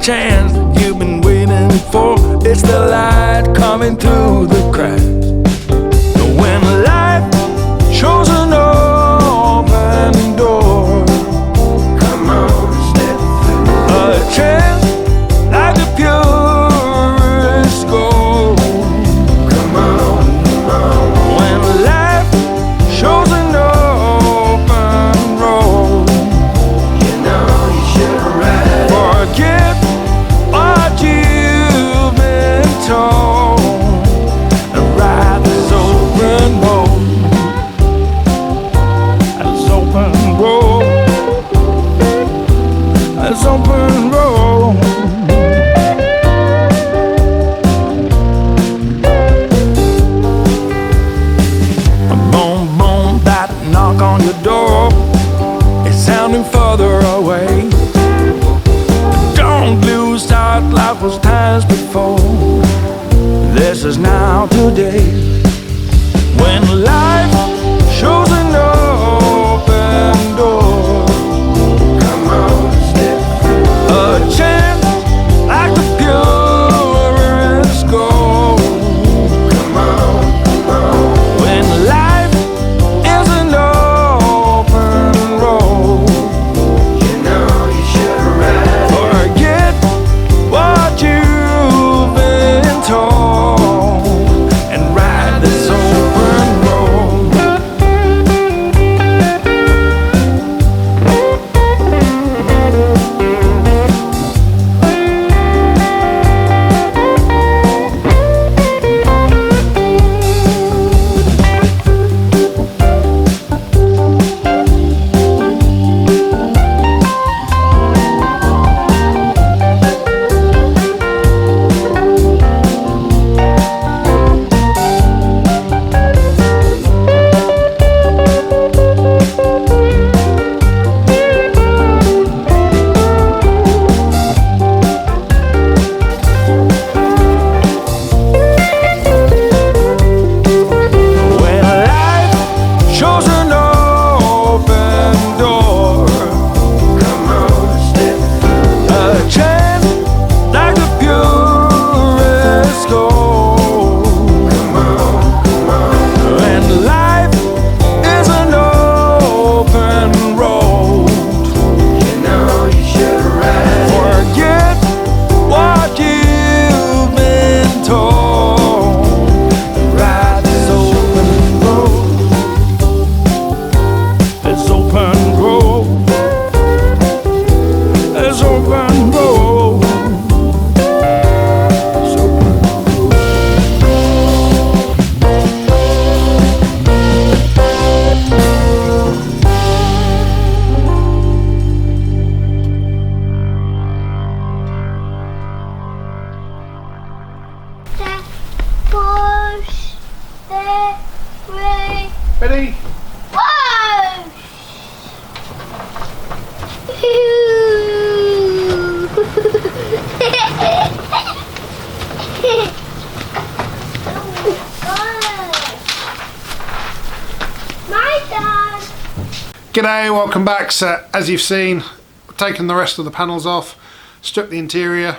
chance that you've been waiting for. It's the light coming through the cracks. When life shows an open door, come on, step through. A chance like the purest gold. Come on, come on. When life shows an open road, you know you should ride. Forget what you've been told and ride this open road. This open road. This open road. Boom, boom, that knock on your door. It's sounding further away. Don't lose sight, life was times before. This is now today. When life shows an open door, come on, step through. A chance like the purest gold. Come on, come on. When life is an open road, you know you should ride. Forget what you've been told and ride this open road. When life shows an open door, come on, step through. A chance like the purest gold. Come on, come on. When life is an open road, you know you should ride. Forget what you've been told. Ride this open road. This open road. This open road. This open Push the brake. Ready? Whoa! My dad. G'day, welcome back. So as you've seen, I've taken the rest of the panels off, stripped the interior,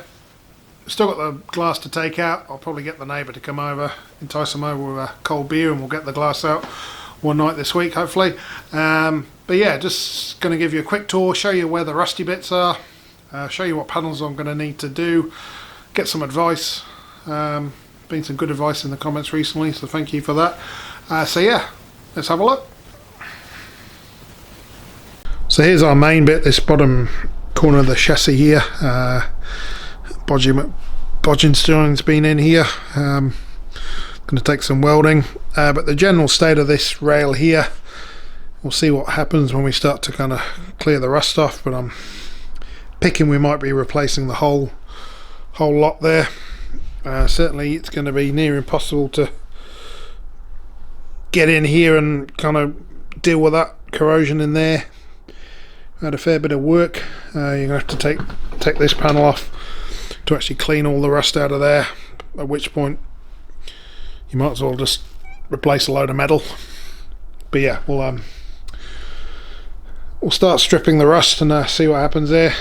still got the glass to take out. I'll probably get the neighbour to come over, entice him over with a cold beer, and we'll get the glass out one night this week hopefully. But yeah, just going to give you a quick tour, show you where the rusty bits are, show you what panels I'm going to need to do, get some advice. Been some good advice in the comments recently, so thank you for that. So yeah, let's have a look. So here's our main bit, this bottom corner of the chassis here. Bodging steering's been in here. Going to take some welding, but the general state of this rail here, we'll see what happens when we start to kind of clear the rust off, but I'm picking we might be replacing the whole lot there. Certainly it's going to be near impossible to get in here and kind of deal with that corrosion in there. Had a fair bit of work. You're going to have to take this panel off to actually clean all the rust out of there, at which point you might as well just replace a load of metal. But yeah, we'll start stripping the rust and see what happens there.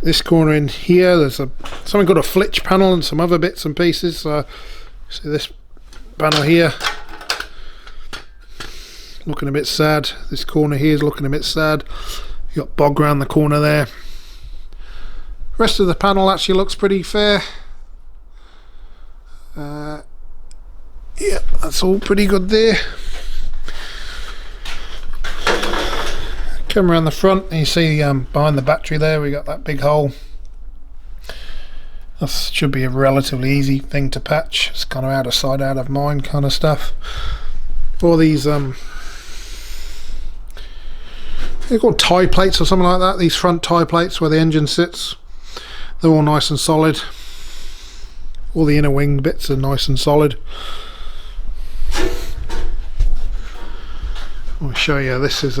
this corner in here, there's something called a flitch panel and some other bits and pieces. So see this panel here looking a bit sad. This corner here is looking a bit sad. You got bog around the corner there. Rest of the panel actually looks pretty fair. Yeah, that's all pretty good there. Come around the front and you see behind the battery there we got that big hole. That should be a relatively easy thing to patch. It's kind of out of sight out of mind kind of stuff. All these they're called tie plates or something like that. These front tie plates where the engine sits, they're all nice and solid. All the inner wing bits are nice and solid. I'll show you, this is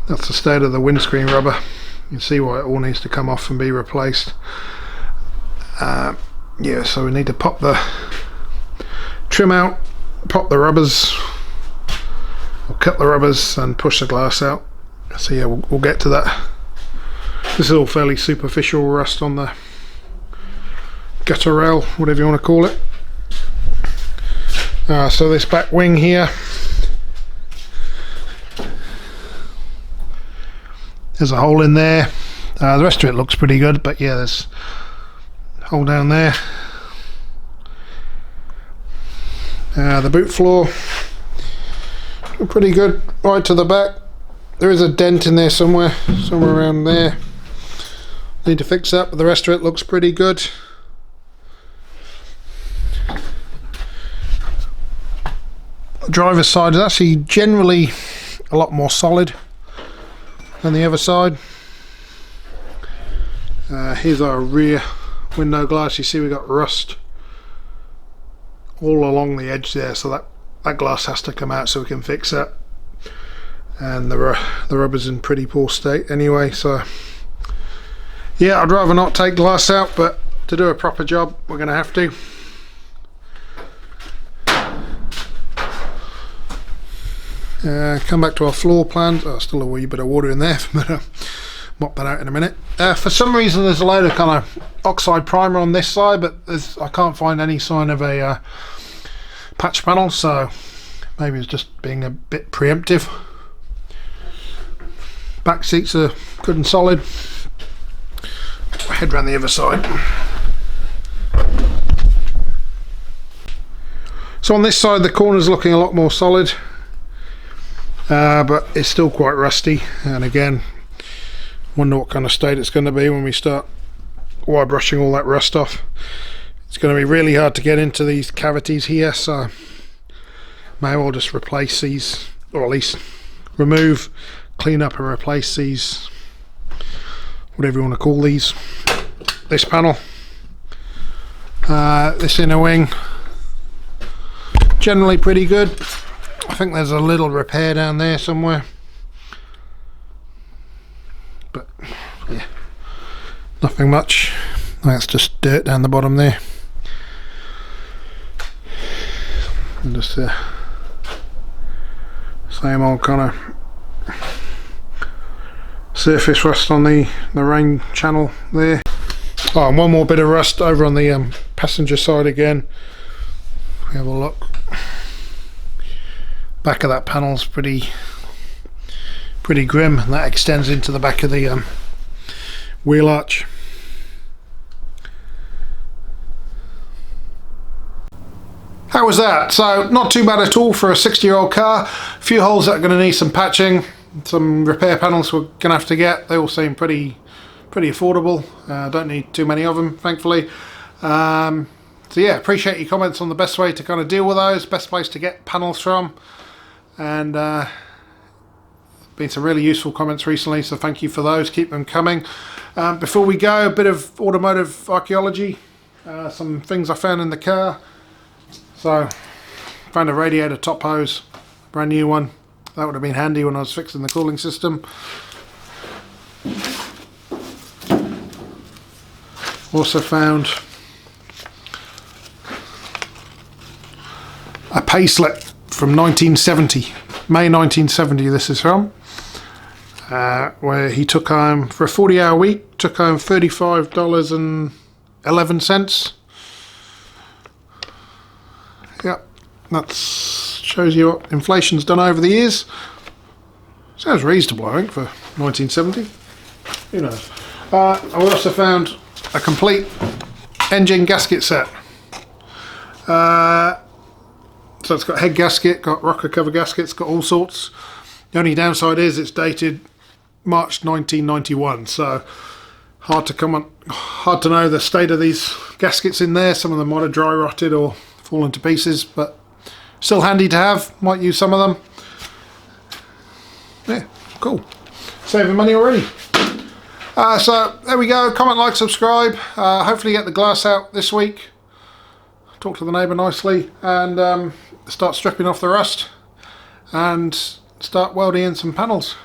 that's the state of the windscreen rubber. You can see why it all needs to come off and be replaced. Yeah, so we need to pop the trim out, pop the rubbers, or cut the rubbers and push the glass out. So yeah, we'll get to that. This is all fairly superficial rust on the gutter rail, whatever you want to call it. So this back wing here, there's a hole in there. The rest of it looks pretty good, but yeah, there's a hole down there. The boot floor, pretty good right to the back. There is a dent in there somewhere around there. Need to fix that, but the rest of it looks pretty good. The driver's side is actually generally a lot more solid than the other side. Here's our rear window glass. You see we got rust all along the edge there, so that glass has to come out so we can fix that. And the rubber's in pretty poor state anyway, so yeah, I'd rather not take glass out, but to do a proper job we're going to have to. Come back to our floor plans. Oh, still a wee bit of water in there, but mop that out in a minute. For some reason there's a load of kind of oxide primer on this side, but I can't find any sign of a patch panel, so maybe it's just being a bit preemptive. Back seats are good and solid. Head round the other side. So on this side the corner's looking a lot more solid, but it's still quite rusty, and again wonder what kind of state it's going to be when we start wire brushing all that rust off. It's going to be really hard to get into these cavities here, so may well just replace these, or at least remove, clean up and replace these, whatever you want to call these. This panel, this inner wing, generally pretty good. I think there's a little repair down there somewhere, but yeah, nothing much. That's just dirt down the bottom there, and just same old kind of surface rust on the rain channel there. Oh, and one more bit of rust over on the passenger side again. We have a look. Back of that panel's pretty grim, and that extends into the back of the wheel arch. How was that? So not too bad at all for a 60-year-old car. A few holes that are going to need some patching, some repair panels we're going to have to get. They all seem pretty affordable. Don't need too many of them, thankfully. So yeah, appreciate your comments on the best way to kind of deal with those, best place to get panels from, and been some really useful comments recently, so thank you for those. Keep them coming. Before we go, a bit of automotive archaeology, some things I found in the car. So found a radiator top hose, brand new one. That would have been handy when I was fixing the cooling system. Also found a pay slip from 1970, May 1970 this is from. where he took home, for a 40-hour week, took home $35.11. Yep, that shows you what inflation's done over the years. Sounds reasonable, I think, for 1970. Who knows? I also found a complete engine gasket set. So it's got head gasket, got rocker cover gaskets, got all sorts. The only downside is it's dated March 1991, so hard to know the state of these gaskets in there. Some of them might have dry rotted or fallen to pieces, but still handy to have. Might use some of them. Yeah, cool. Saving money already. So there we go. Comment, like, subscribe. Hopefully get the glass out this week. Talk to the neighbour nicely and start stripping off the rust and start welding in some panels.